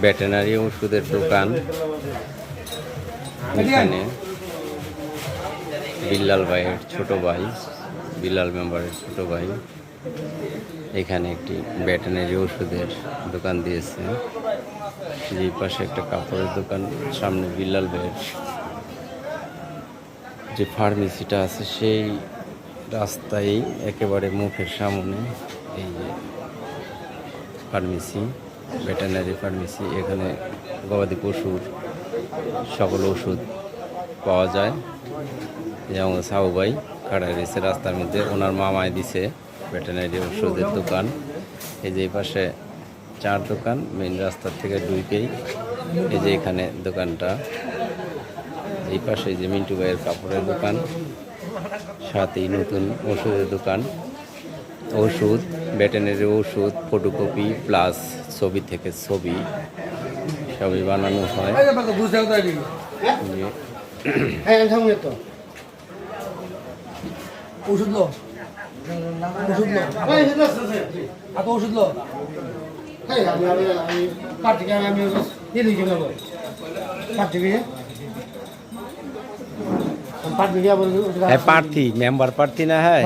Veterinary ওষুধের দোকান। এখানে বিল্লাল ভাইয়ের ছোট ভাই, বিল্লাল মেম্বারের ছোট ভাই এখানে একটি ভেটেরিনারি ওষুধের দোকান দিয়েছে। যে পাশে একটা কাপড়ের দোকান, সামনে বিল্লাল ভাইয়ের যে ফার্মেসিটা আছে সেই রাস্তায় একেবারে মুখের সামনে এই যে ফার্মেসি, ভেটেরিনারি ফার্মেসি। এখানে গবাদি পশুর সকল ওষুধ পাওয়া যায়। যেমন সাহু ভাই খাড়া রয়েছে রাস্তার মধ্যে, ওনার মামায় দিছে ভেটেরিনারি ওষুধের দোকান। এই যে এই পাশে চার দোকান, মেইন রাস্তার থেকে ঢুকেই এই যে এখানে দোকানটা। এই পাশে যে মিন্টু ভাইয়ের কাপড়ের দোকান, সাথেই নতুন ওষুধের দোকান। ওষুধ, ভেটেরিনারি ওষুধ, ফটোকপি প্লাস ছবি থেকে ছবি সবই বানানো হয়। ওষুধ লো, ওষুধ লো, এত ওষুধ লো। প্রার্থী মেম্বার প্রার্থী না, হ্যাঁ।